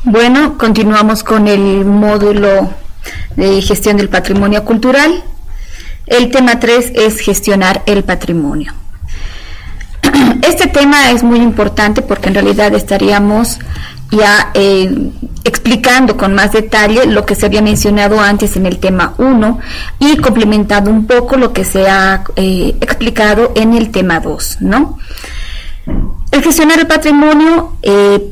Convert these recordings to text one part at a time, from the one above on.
Bueno, continuamos con el módulo de gestión del patrimonio cultural. El tema 3 es gestionar el patrimonio. Este tema es muy importante porque en realidad estaríamos ya explicando con más detalle lo que se había mencionado antes en el tema 1 y complementando un poco lo que se ha explicado en el tema 2, ¿no? El gestionar el patrimonio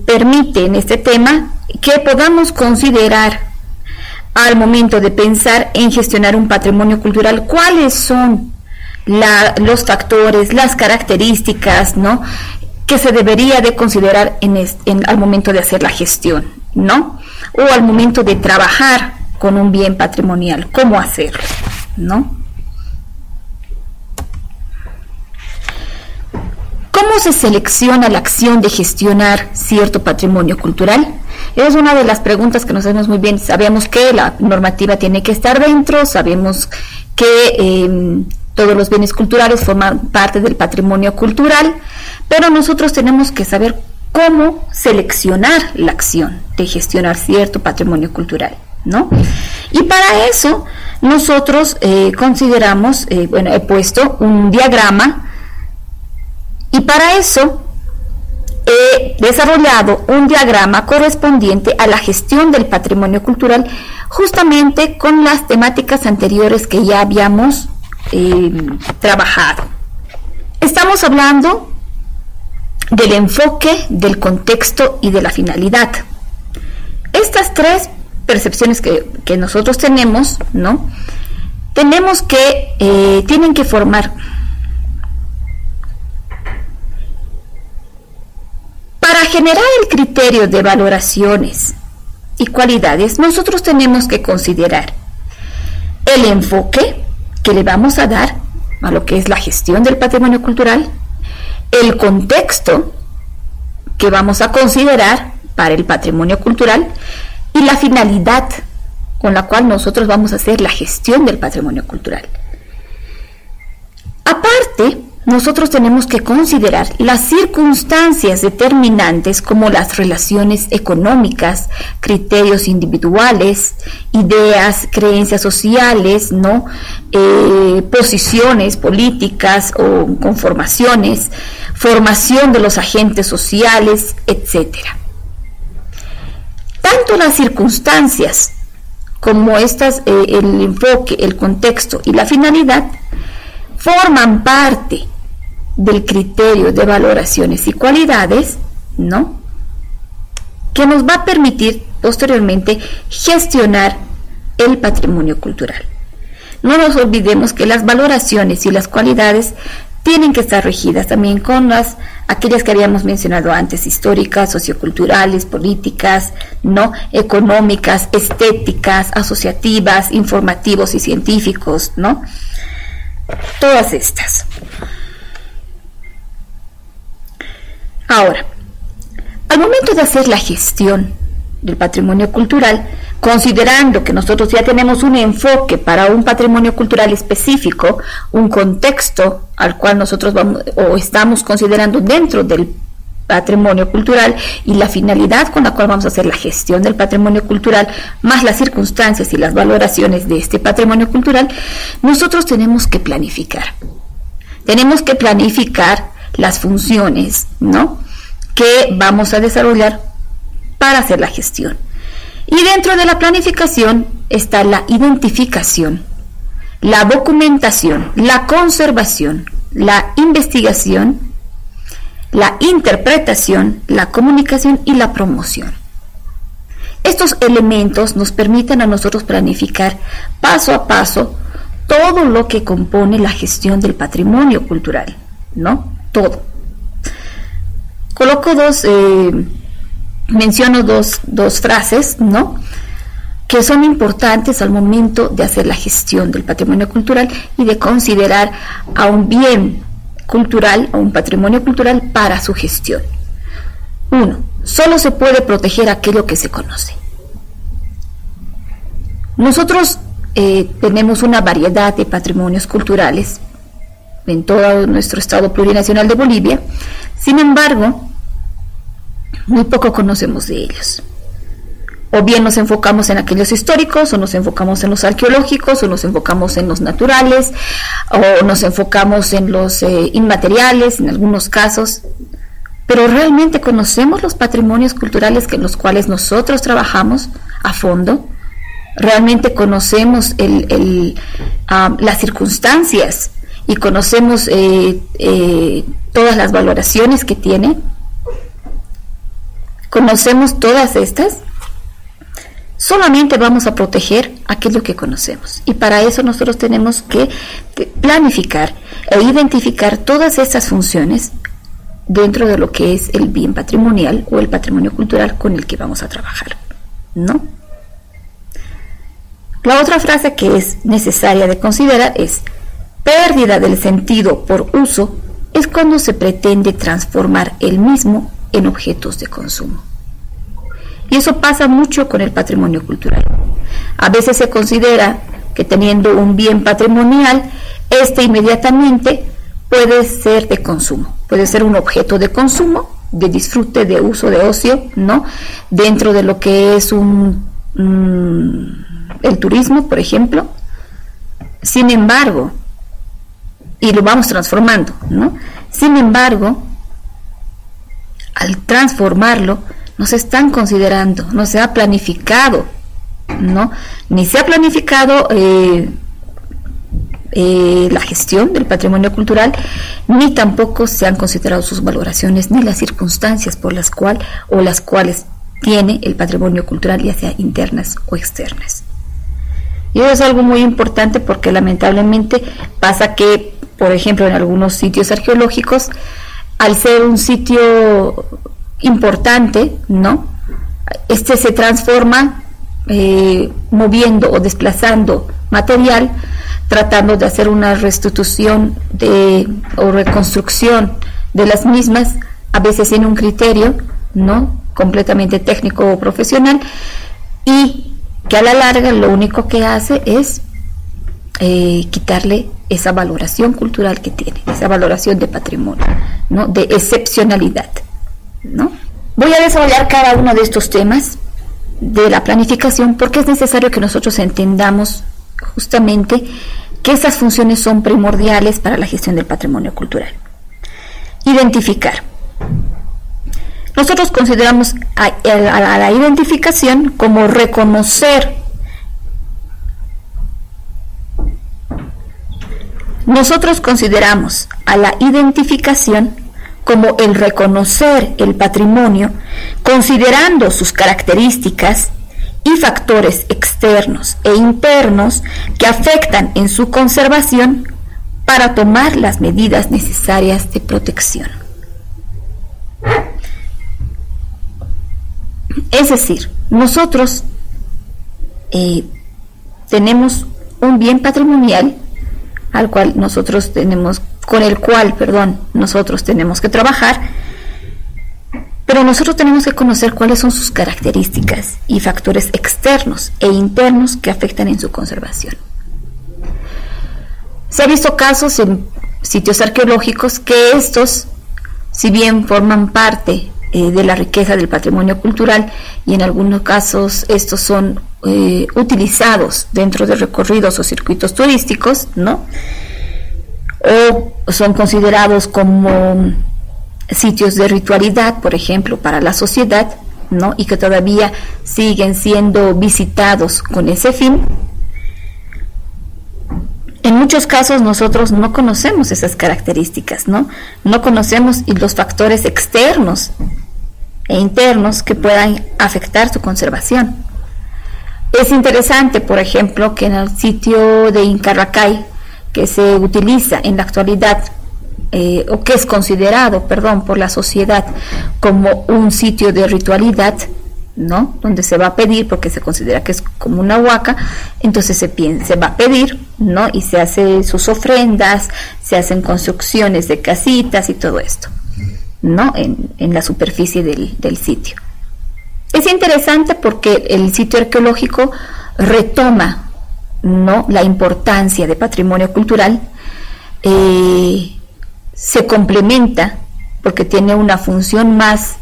permite en este tema que podamos considerar al momento de pensar en gestionar un patrimonio cultural cuáles son los factores, las características, ¿no?, que se debería de considerar al momento de hacer la gestión, ¿no?, o al momento de trabajar con un bien patrimonial, cómo hacerlo, ¿no? ¿Cómo se selecciona la acción de gestionar cierto patrimonio cultural? Es una de las preguntas que nos hacemos muy bien. Sabemos que la normativa tiene que estar dentro, sabemos que todos los bienes culturales forman parte del patrimonio cultural, pero nosotros tenemos que saber cómo seleccionar la acción de gestionar cierto patrimonio cultural, ¿no? Y para eso nosotros consideramos, he puesto un diagrama y para eso he desarrollado un diagrama correspondiente a la gestión del patrimonio cultural, justamente con las temáticas anteriores que ya habíamos trabajado. Estamos hablando del enfoque, del contexto y de la finalidad. Estas tres percepciones que nosotros tenemos, ¿no?, tenemos que, tienen que formar. Para generar el criterio de valoraciones y cualidades, nosotros tenemos que considerar el enfoque que le vamos a dar a lo que es la gestión del patrimonio cultural, el contexto que vamos a considerar para el patrimonio cultural y la finalidad con la cual nosotros vamos a hacer la gestión del patrimonio cultural. Aparte, nosotros tenemos que considerar las circunstancias determinantes como las relaciones económicas, criterios individuales, ideas, creencias sociales, ¿no?, posiciones políticas o conformaciones, formación de los agentes sociales, etc. Tanto las circunstancias como estas, el enfoque, el contexto y la finalidad forman parte del criterio de valoraciones y cualidades, ¿no?, que nos va a permitir posteriormente gestionar el patrimonio cultural. No nos olvidemos que las valoraciones y las cualidades tienen que estar regidas también con aquellas que habíamos mencionado antes, históricas, socioculturales, políticas, ¿no?, económicas, estéticas, asociativas, informativos y científicos, ¿no?, todas estas. Ahora, al momento de hacer la gestión del patrimonio cultural, considerando que nosotros ya tenemos un enfoque para un patrimonio cultural específico, un contexto al cual nosotros vamos o estamos considerando dentro del patrimonio cultural y la finalidad con la cual vamos a hacer la gestión del patrimonio cultural, más las circunstancias y las valoraciones de este patrimonio cultural, nosotros tenemos que planificar. Tenemos que planificar las funciones, ¿no?, que vamos a desarrollar para hacer la gestión. Y dentro de la planificación está la identificación, la documentación, la conservación, la investigación, la interpretación, la comunicación y la promoción. Estos elementos nos permiten a nosotros planificar paso a paso todo lo que compone la gestión del patrimonio cultural, ¿no? Todo. Menciono dos frases, ¿no?, que son importantes al momento de hacer la gestión del patrimonio cultural y de considerar a un bien cultural o un patrimonio cultural para su gestión. 1. Solo se puede proteger aquello que se conoce. Nosotros tenemos una variedad de patrimonios culturales en todo nuestro estado plurinacional de Bolivia. Sin embargo, muy poco conocemos de ellos. O bien nos enfocamos en aquellos históricos, o nos enfocamos en los arqueológicos, o nos enfocamos en los naturales, o nos enfocamos en los inmateriales, en algunos casos. Pero ¿realmente conocemos los patrimonios culturales en los cuales nosotros trabajamos a fondo? ¿Realmente conocemos las circunstancias y conocemos todas las valoraciones que tiene? ¿Conocemos todas estas? Solamente vamos a proteger aquello que conocemos, y para eso nosotros tenemos que planificar e identificar todas estas funciones dentro de lo que es el bien patrimonial o el patrimonio cultural con el que vamos a trabajar, ¿no? La otra frase que es necesaria de considerar es: pérdida del sentido por uso es cuando se pretende transformar el mismo en objetos de consumo. Y eso pasa mucho con el patrimonio cultural. A veces se considera que teniendo un bien patrimonial, este inmediatamente puede ser de consumo, puede ser un objeto de consumo, de disfrute, de uso, de ocio, ¿no? Dentro de lo que es el turismo, por ejemplo. Sin embargo, y lo vamos transformando, ¿no? Sin embargo, al transformarlo, no se están considerando, no se ha planificado, ¿no? Ni se ha planificado la gestión del patrimonio cultural, ni tampoco se han considerado sus valoraciones ni las circunstancias por las cuales tiene el patrimonio cultural, ya sea internas o externas. Y eso es algo muy importante porque lamentablemente pasa que, por ejemplo, en algunos sitios arqueológicos, al ser un sitio importante, ¿no? Este se transforma moviendo o desplazando material, tratando de hacer una restitución o reconstrucción de las mismas, a veces sin un criterio, ¿no? Completamente técnico o profesional, y que a la larga lo único que hace es quitarle esa valoración cultural que tiene, esa valoración de patrimonio, ¿no? De excepcionalidad, ¿no? Voy a desarrollar cada uno de estos temas de la planificación porque es necesario que nosotros entendamos justamente que estas funciones son primordiales para la gestión del patrimonio cultural. Identificar. Nosotros consideramos a la identificación como reconocer. Nosotros consideramos a la identificación como el reconocer el patrimonio, considerando sus características y factores externos e internos que afectan en su conservación para tomar las medidas necesarias de protección. Es decir, nosotros tenemos un bien patrimonial con el cual nosotros tenemos que trabajar, pero nosotros tenemos que conocer cuáles son sus características y factores externos e internos que afectan en su conservación. Se ha visto casos en sitios arqueológicos que estos, si bien forman parte de la riqueza del patrimonio cultural, y en algunos casos estos son utilizados dentro de recorridos o circuitos turísticos, ¿no? O son considerados como sitios de ritualidad, por ejemplo, para la sociedad, ¿no? Y que todavía siguen siendo visitados con ese fin. En muchos casos nosotros no conocemos esas características, ¿no? No conocemos los factores externos e internos que puedan afectar su conservación. Es interesante, por ejemplo, que en el sitio de Incarracay, que se utiliza en la actualidad, o que es considerado, por la sociedad como un sitio de ritualidad, ¿no? Donde se va a pedir, porque se considera que es como una huaca, entonces se va a pedir, ¿no? Y se hacen sus ofrendas, se hacen construcciones de casitas y todo esto, ¿no? En la superficie del sitio. Es interesante porque el sitio arqueológico retoma, ¿no? La importancia de patrimonio cultural, se complementa porque tiene una función más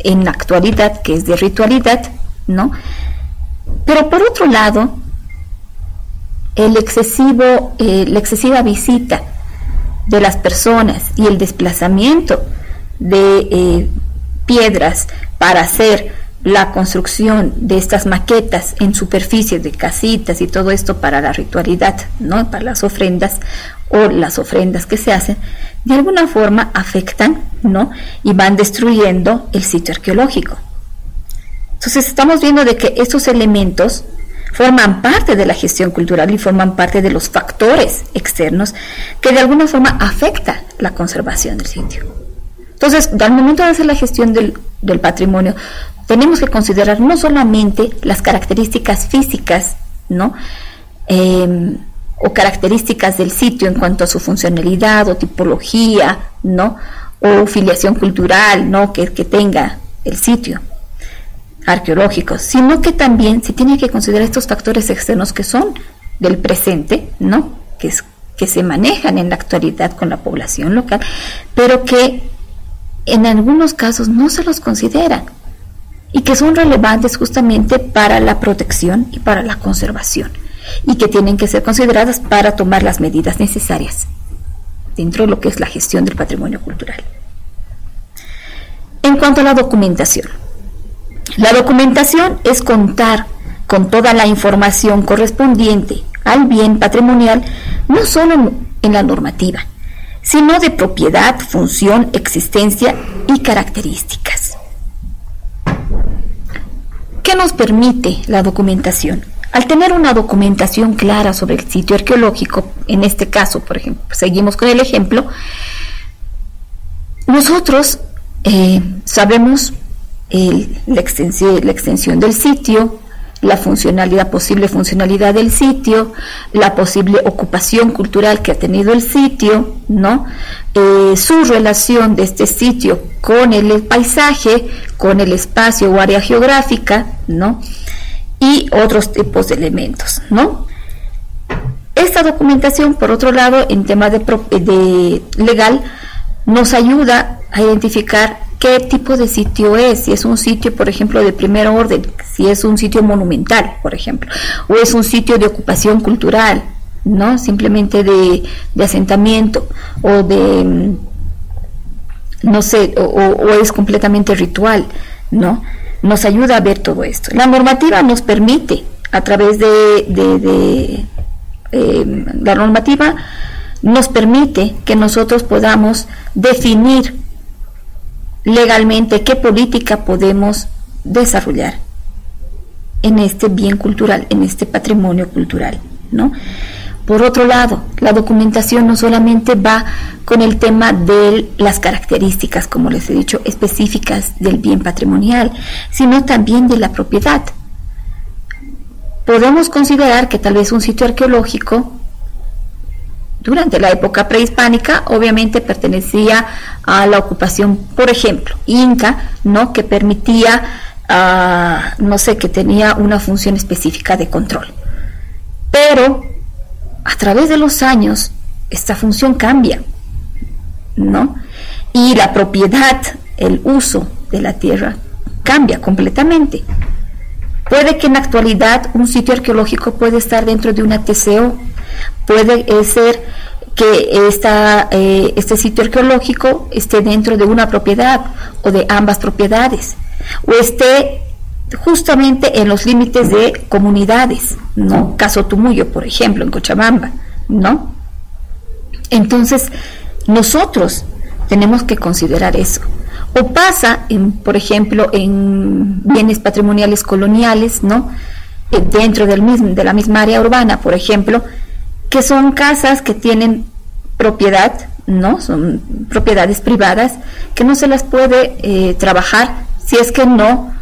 en la actualidad, que es de ritualidad, ¿no? Pero por otro lado, la excesiva visita de las personas y el desplazamiento de piedras para hacer la construcción de estas maquetas en superficies de casitas y todo esto para la ritualidad, ¿no? Para las ofrendas o las ofrendas que se hacen, de alguna forma afectan, ¿no? Y van destruyendo el sitio arqueológico. Entonces estamos viendo de que estos elementos forman parte de la gestión cultural y forman parte de los factores externos que de alguna forma afectan la conservación del sitio. Entonces, al momento de hacer la gestión del patrimonio, tenemos que considerar no solamente las características físicas, ¿no? O características del sitio en cuanto a su funcionalidad o tipología, ¿no? O filiación cultural, ¿no? que tenga el sitio arqueológico, sino que también se tiene que considerar estos factores externos que son del presente, ¿no? Que se manejan en la actualidad con la población local, pero que en algunos casos no se los considera y que son relevantes justamente para la protección y para la conservación y que tienen que ser consideradas para tomar las medidas necesarias dentro de lo que es la gestión del patrimonio cultural. En cuanto a la documentación es contar con toda la información correspondiente al bien patrimonial, no solo en la normativa, sino de propiedad, función, existencia y características. ¿Qué nos permite la documentación? Al tener una documentación clara sobre el sitio arqueológico, en este caso, por ejemplo, seguimos con el ejemplo, nosotros sabemos la extensión del sitio, la posible funcionalidad del sitio, la posible ocupación cultural que ha tenido el sitio, ¿no? Su relación de este sitio con el paisaje, con el espacio o área geográfica, ¿no? Y otros tipos de elementos, ¿no? Esta documentación, por otro lado, en tema de legal, nos ayuda a identificar qué tipo de sitio es, si es un sitio, por ejemplo, de primer orden, si es un sitio monumental, por ejemplo, o es un sitio de ocupación cultural, ¿no? Simplemente de asentamiento, o de, no sé, o es completamente ritual, ¿no? Nos ayuda a ver todo esto. La normativa nos permite, a través de la normativa, nos permite que nosotros podamos definir legalmente qué política podemos desarrollar en este bien cultural, en este patrimonio cultural, ¿no? Por otro lado, la documentación no solamente va con el tema de las características, como les he dicho, específicas del bien patrimonial, sino también de la propiedad. Podemos considerar que tal vez un sitio arqueológico durante la época prehispánica obviamente pertenecía a la ocupación, por ejemplo, inca, ¿no? Que permitía, no sé, que tenía una función específica de control. Pero a través de los años esta función cambia, ¿no? Y la propiedad, el uso de la tierra cambia completamente. Puede que en la actualidad un sitio arqueológico puede estar dentro de una TCO, puede ser que este sitio arqueológico esté dentro de una propiedad o de ambas propiedades, o esté justamente en los límites de comunidades, ¿no? Caso Tumuyo, por ejemplo, en Cochabamba, ¿no? Entonces, nosotros tenemos que considerar eso. O pasa, por ejemplo, en bienes patrimoniales coloniales, ¿no? Dentro de la misma área urbana, por ejemplo, que son casas que tienen propiedad, ¿no? Son propiedades privadas que no se las puede trabajar si es que no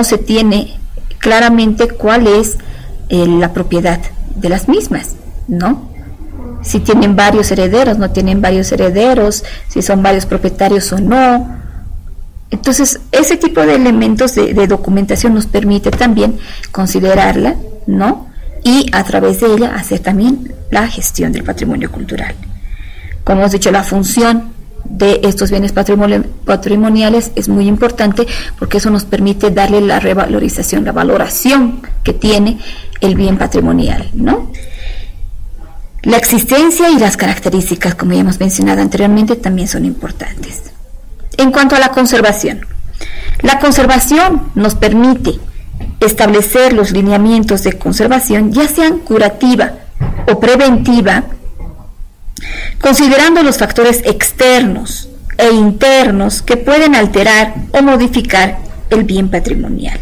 se tiene claramente cuál es la propiedad de las mismas, ¿no? Si tienen varios herederos, no tienen varios herederos, si son varios propietarios o no. Entonces, ese tipo de elementos de documentación nos permite también considerarla, ¿no? Y a través de ella hacer también la gestión del patrimonio cultural. Como hemos dicho, la función de estos bienes patrimoniales es muy importante, porque eso nos permite darle la revalorización, la valoración que tiene el bien patrimonial, ¿no? La existencia y las características, como ya hemos mencionado anteriormente, también son importantes. En cuanto a la conservación nos permite establecer los lineamientos de conservación, ya sean curativa o preventiva, considerando los factores externos e internos que pueden alterar o modificar el bien patrimonial.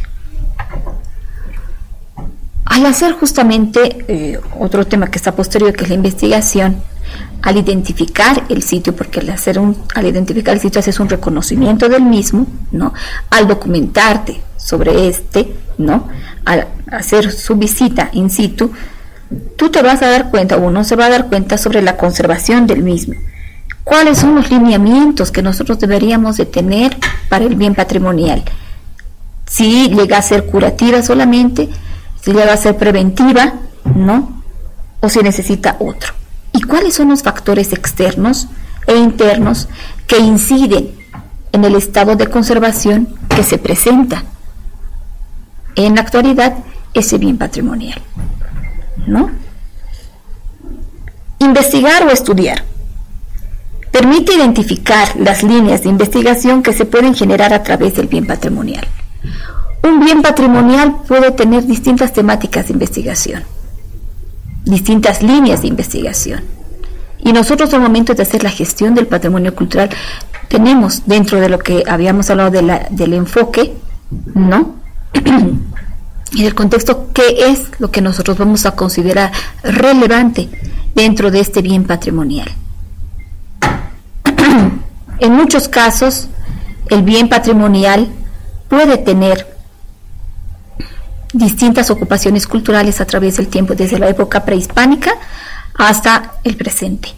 Al hacer justamente otro tema que está posterior, que es la investigación, al identificar el sitio, porque al identificar el sitio haces un reconocimiento del mismo, ¿no? Al documentarte sobre este, ¿no? Al hacer su visita in situ, tú te vas a dar cuenta, o uno se va a dar cuenta sobre la conservación del mismo. ¿Cuáles son los lineamientos que nosotros deberíamos de tener para el bien patrimonial? Si llega a ser curativa solamente, si llega a ser preventiva, ¿no? O si necesita otro. ¿Y cuáles son los factores externos e internos que inciden en el estado de conservación que se presenta en la actualidad ese bien patrimonial, ¿no? Investigar o estudiar permite identificar las líneas de investigación que se pueden generar a través del bien patrimonial. Un bien patrimonial puede tener distintas temáticas de investigación, distintas líneas de investigación. Y nosotros al momento de hacer la gestión del patrimonio cultural tenemos, dentro de lo que habíamos hablado del enfoque, ¿no? Y del contexto, ¿qué es lo que nosotros vamos a considerar relevante dentro de este bien patrimonial? En muchos casos, el bien patrimonial puede tener distintas ocupaciones culturales a través del tiempo, desde la época prehispánica hasta el presente.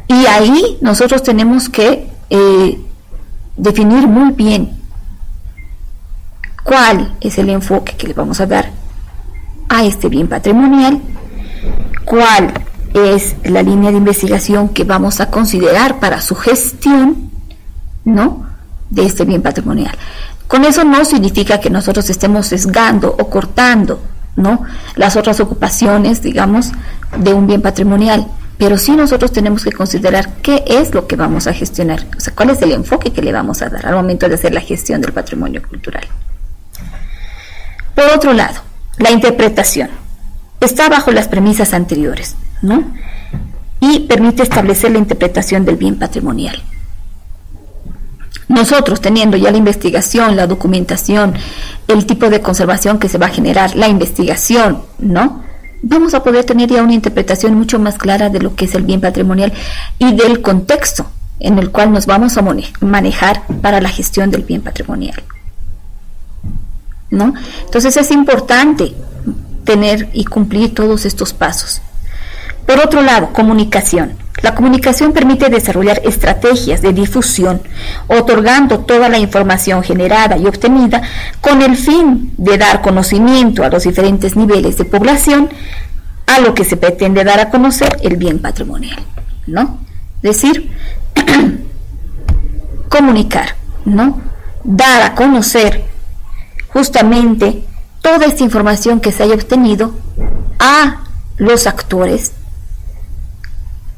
Y ahí nosotros tenemos que definir muy bien cuál es el enfoque que le vamos a dar a este bien patrimonial, cuál es la línea de investigación que vamos a considerar para su gestión, ¿no?, de este bien patrimonial. Con eso no significa que nosotros estemos sesgando o cortando, ¿no?, las otras ocupaciones, digamos, de un bien patrimonial, pero sí nosotros tenemos que considerar qué es lo que vamos a gestionar, o sea, cuál es el enfoque que le vamos a dar al momento de hacer la gestión del patrimonio cultural. Por otro lado, la interpretación está bajo las premisas anteriores, ¿no?, y permite establecer la interpretación del bien patrimonial. Nosotros, teniendo ya la investigación, la documentación, el tipo de conservación que se va a generar, la investigación, ¿no?, vamos a poder tener ya una interpretación mucho más clara de lo que es el bien patrimonial y del contexto en el cual nos vamos a manejar para la gestión del bien patrimonial, ¿no? Entonces es importante tener y cumplir todos estos pasos. Por otro lado, comunicación. La comunicación permite desarrollar estrategias de difusión, otorgando toda la información generada y obtenida con el fin de dar conocimiento a los diferentes niveles de población a lo que se pretende dar a conocer el bien patrimonial, ¿no? Es decir, comunicar, ¿no? Dar a conocer justamente toda esta información que se haya obtenido a los actores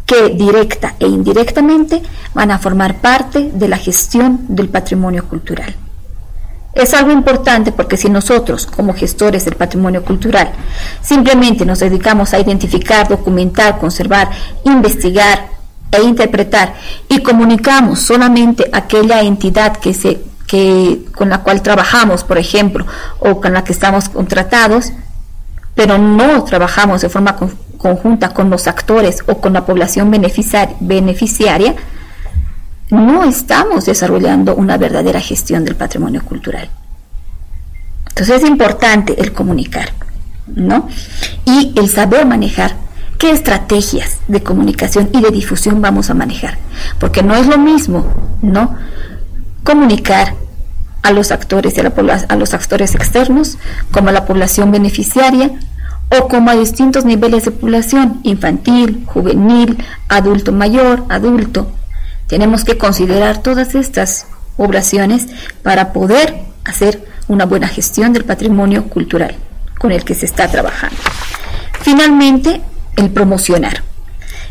que directa e indirectamente van a formar parte de la gestión del patrimonio cultural. Es algo importante porque si nosotros, como gestores del patrimonio cultural, simplemente nos dedicamos a identificar, documentar, conservar, investigar e interpretar y comunicamos solamente a aquella entidad con la cual trabajamos, por ejemplo, o con la que estamos contratados, pero no trabajamos de forma conjunta con los actores o con la población beneficiaria, no estamos desarrollando una verdadera gestión del patrimonio cultural. Entonces es importante el comunicar, ¿no?, y el saber manejar qué estrategias de comunicación y de difusión vamos a manejar, porque no es lo mismo, ¿no?, comunicar a los actores y a los actores externos como a la población beneficiaria, o como a distintos niveles de población, infantil, juvenil, adulto mayor, adulto. Tenemos que considerar todas estas poblaciones para poder hacer una buena gestión del patrimonio cultural con el que se está trabajando. Finalmente, el promocionar.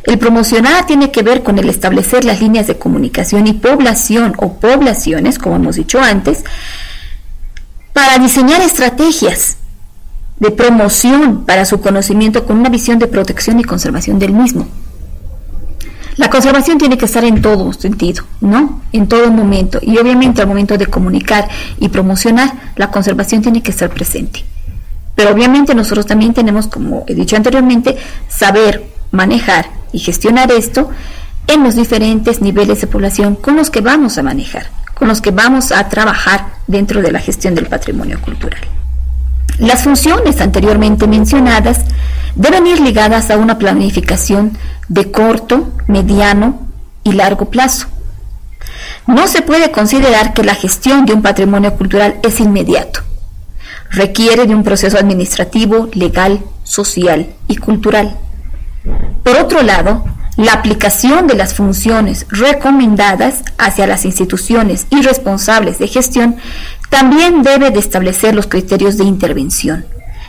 El promocionar tiene que ver con el establecer las líneas de comunicación y población o poblaciones, como hemos dicho antes, para diseñar estrategias de promoción para su conocimiento con una visión de protección y conservación del mismo. La conservación tiene que estar en todo sentido, ¿no? En todo momento. Y obviamente al momento de comunicar y promocionar, la conservación tiene que estar presente. Pero obviamente nosotros también tenemos, como he dicho anteriormente, saber manejar y gestionar esto en los diferentes niveles de población con los que vamos a manejar, con los que vamos a trabajar dentro de la gestión del patrimonio cultural. Las funciones anteriormente mencionadas deben ir ligadas a una planificación de corto, mediano y largo plazo. No se puede considerar que la gestión de un patrimonio cultural es inmediato. Requiere de un proceso administrativo, legal, social y cultural. Por otro lado, la aplicación de las funciones recomendadas hacia las instituciones y responsables de gestión también debe de establecer los criterios de intervención,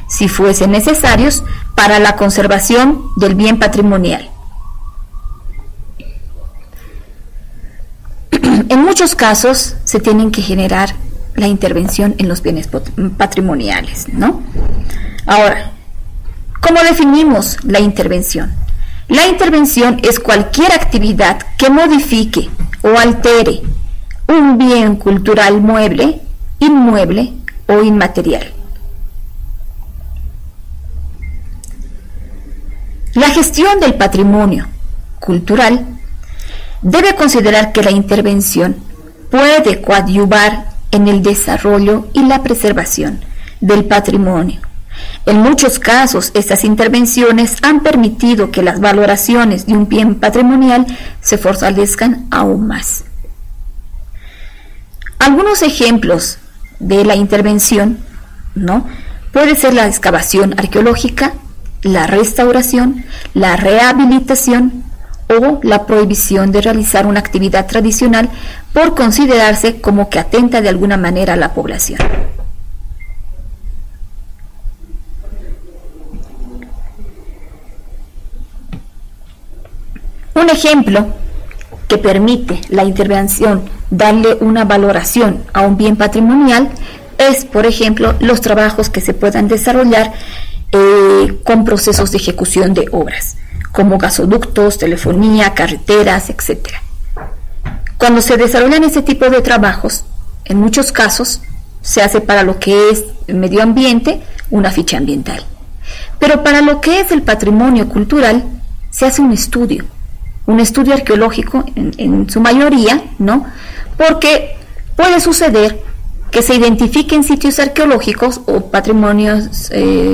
si fuesen necesarios, para la conservación del bien patrimonial. En muchos casos se tienen que generar la intervención en los bienes patrimoniales, ¿no? Ahora, ¿cómo definimos la intervención? La intervención es cualquier actividad que modifique o altere un bien cultural mueble, inmueble o inmaterial. La gestión del patrimonio cultural debe considerar que la intervención puede coadyuvar en el desarrollo y la preservación del patrimonio. En muchos casos, estas intervenciones han permitido que las valoraciones de un bien patrimonial se fortalezcan aún más. Algunos ejemplos de la intervención, ¿no? Puede ser la excavación arqueológica, la restauración, la rehabilitación o la prohibición de realizar una actividad tradicional por considerarse como que atenta de alguna manera a la población. Un ejemplo que permite la intervención darle una valoración a un bien patrimonial es, por ejemplo, los trabajos que se puedan desarrollar con procesos de ejecución de obras, como gasoductos, telefonía, carreteras, etc. Cuando se desarrollan este tipo de trabajos, en muchos casos se hace para lo que es el medio ambiente una ficha ambiental. Pero para lo que es el patrimonio cultural se hace un estudio arqueológico en su mayoría, ¿no? Porque puede suceder que se identifiquen sitios arqueológicos o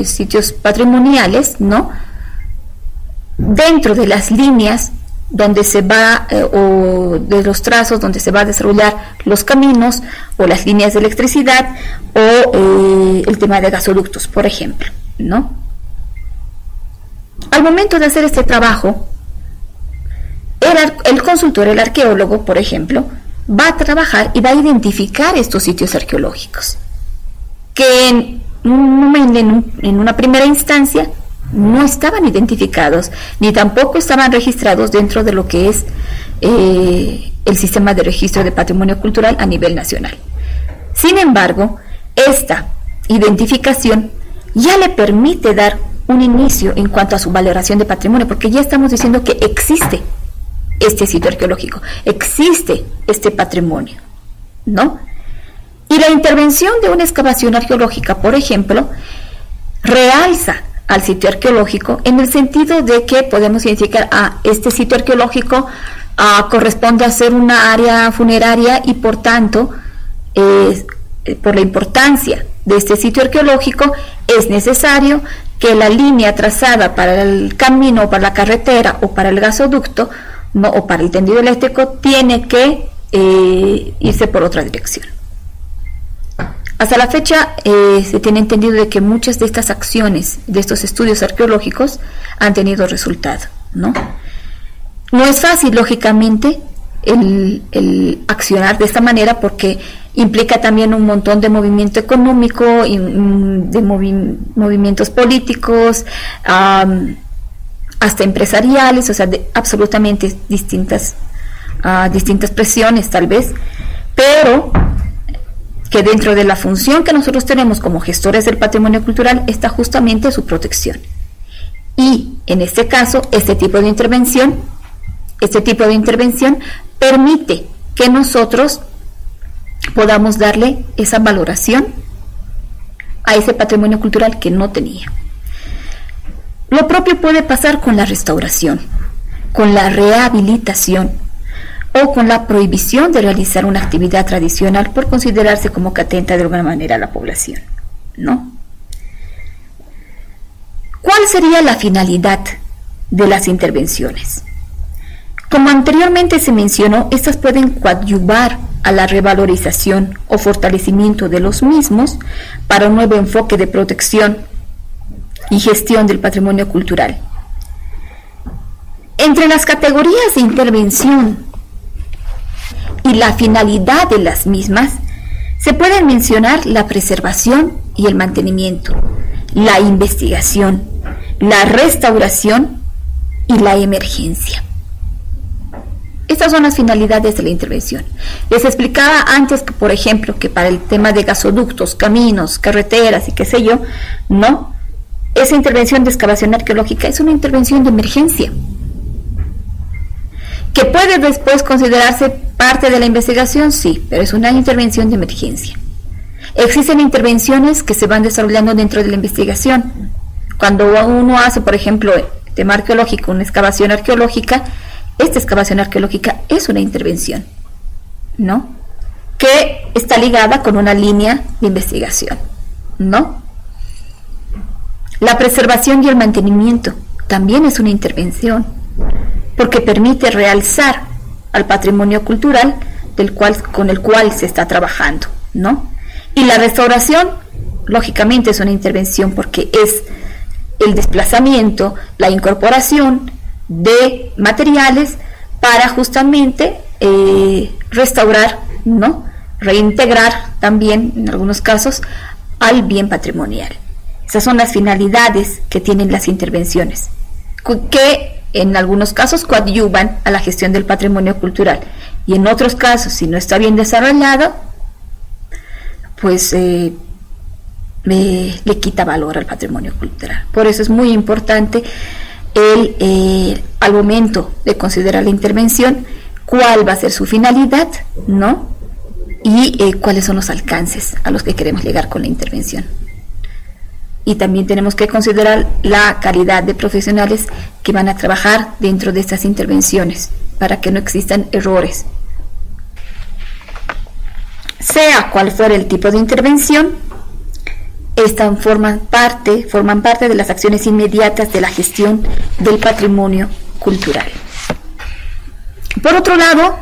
sitios patrimoniales, ¿no? Dentro de las líneas donde se va, o de los trazos donde se va a desarrollar los caminos o las líneas de electricidad o el tema de gasoductos, por ejemplo, ¿no? Al momento de hacer este trabajo, el consultor, el arqueólogo, por ejemplo, va a trabajar y va a identificar estos sitios arqueológicos que en una primera instancia no estaban identificados ni tampoco estaban registrados dentro de lo que es el sistema de registro de patrimonio cultural a nivel nacional. Sin embargo, esta identificación ya le permite dar un inicio en cuanto a su valoración de patrimonio, porque ya estamos diciendo que existe este sitio arqueológico, existe este patrimonio, ¿no? Y la intervención de una excavación arqueológica, por ejemplo, realza al sitio arqueológico en el sentido de que podemos identificar este sitio arqueológico corresponde a ser una área funeraria y por tanto, por la importancia de este sitio arqueológico, es necesario que la línea trazada para el camino, para la carretera o para el gasoducto, ¿no? O para el tendido eléctrico, tiene que irse por otra dirección. Hasta la fecha se tiene entendido de que muchas de estas acciones, de estos estudios arqueológicos, han tenido resultado, ¿no? No es fácil, lógicamente, el accionar de esta manera porque implica también un montón de movimiento económico, y, de movimientos políticos, hasta empresariales, o sea, de absolutamente distintas presiones tal vez, pero que dentro de la función que nosotros tenemos como gestores del patrimonio cultural está justamente su protección. Y en este caso, este tipo de intervención permite que nosotros podamos darle esa valoración a ese patrimonio cultural que no tenía. Lo propio puede pasar con la restauración, con la rehabilitación o con la prohibición de realizar una actividad tradicional por considerarse como que atenta de alguna manera a la población, ¿no? ¿Cuál sería la finalidad de las intervenciones? Como anteriormente se mencionó, estas pueden coadyuvar a la revalorización o fortalecimiento de los mismos para un nuevo enfoque de protección y gestión del patrimonio cultural. Entre las categorías de intervención y la finalidad de las mismas, se pueden mencionar la preservación y el mantenimiento, la investigación, la restauración y la emergencia. Estas son las finalidades de la intervención. Les explicaba antes que, por ejemplo, que para el tema de gasoductos, caminos, carreteras y qué sé yo, no, esa intervención de excavación arqueológica es una intervención de emergencia, que puede después considerarse parte de la investigación, sí, pero es una intervención de emergencia. Existen intervenciones que se van desarrollando dentro de la investigación. Cuando uno hace, por ejemplo, tema arqueológico, una excavación arqueológica, esta excavación arqueológica es una intervención, ¿no? Que está ligada con una línea de investigación, ¿no? La preservación y el mantenimiento también es una intervención, porque permite realzar al patrimonio cultural con el cual se está trabajando, ¿no? Y la restauración, lógicamente, es una intervención porque es el desplazamiento, la incorporación de materiales para justamente restaurar, ¿no? Reintegrar también, en algunos casos, al bien patrimonial. Esas son las finalidades que tienen las intervenciones, que en algunos casos coadyuvan a la gestión del patrimonio cultural, y en otros casos, si no está bien desarrollado, pues le quita valor al patrimonio cultural. Por eso es muy importante al momento de considerar la intervención, cuál va a ser su finalidad, ¿no? Y cuáles son los alcances a los que queremos llegar con la intervención. Y también tenemos que considerar la calidad de profesionales que van a trabajar dentro de estas intervenciones para que no existan errores. Sea cual fuera el tipo de intervención, estas forman parte de las acciones inmediatas de la gestión del patrimonio cultural. Por otro lado,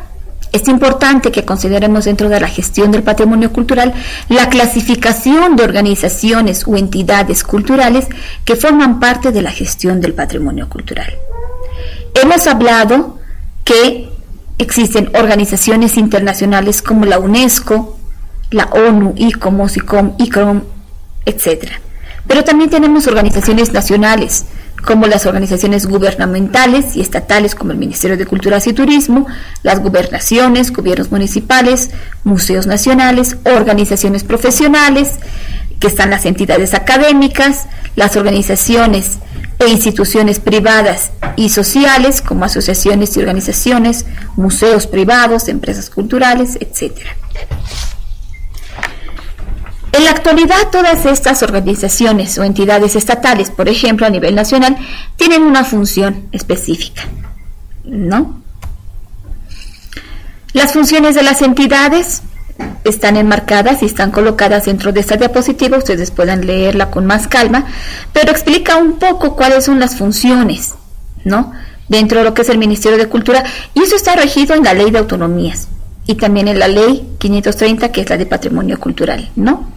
es importante que consideremos dentro de la gestión del patrimonio cultural la clasificación de organizaciones o entidades culturales que forman parte de la gestión del patrimonio cultural. Hemos hablado que existen organizaciones internacionales como la UNESCO, la ONU, ICOM, SICOM, ICROM, etc. Pero también tenemos organizaciones nacionales, como las organizaciones gubernamentales y estatales como el Ministerio de Cultura y Turismo, las gobernaciones, gobiernos municipales, museos nacionales, organizaciones profesionales, que están las entidades académicas, las organizaciones e instituciones privadas y sociales, como asociaciones y organizaciones, museos privados, empresas culturales, etc. En la actualidad, todas estas organizaciones o entidades estatales, por ejemplo, a nivel nacional, tienen una función específica, ¿no? Las funciones de las entidades están enmarcadas y están colocadas dentro de esta diapositiva, ustedes puedan leerla con más calma, pero explica un poco cuáles son las funciones, ¿no? Dentro de lo que es el Ministerio de Cultura, y eso está regido en la Ley de Autonomías y también en la Ley 530, que es la de Patrimonio Cultural, ¿no?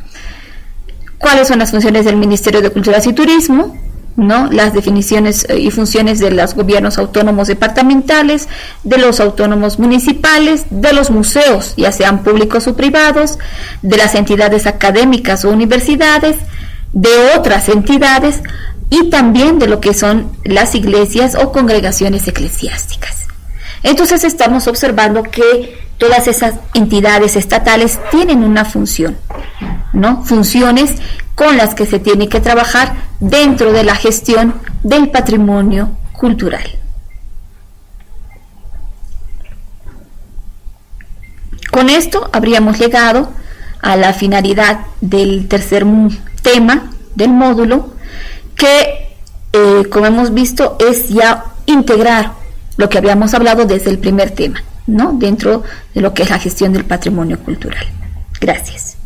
cuáles son las funciones del Ministerio de Cultura y Turismo, ¿no? Las definiciones y funciones de los gobiernos autónomos departamentales, de los autónomos municipales, de los museos, ya sean públicos o privados, de las entidades académicas o universidades, de otras entidades y también de lo que son las iglesias o congregaciones eclesiásticas. Entonces estamos observando que todas esas entidades estatales tienen una función, ¿no? Funciones con las que se tiene que trabajar dentro de la gestión del patrimonio cultural. Con esto habríamos llegado a la finalidad del tercer tema del módulo, que como hemos visto es ya integrar lo que habíamos hablado desde el primer tema, ¿no? Dentro de lo que es la gestión del patrimonio cultural. Gracias.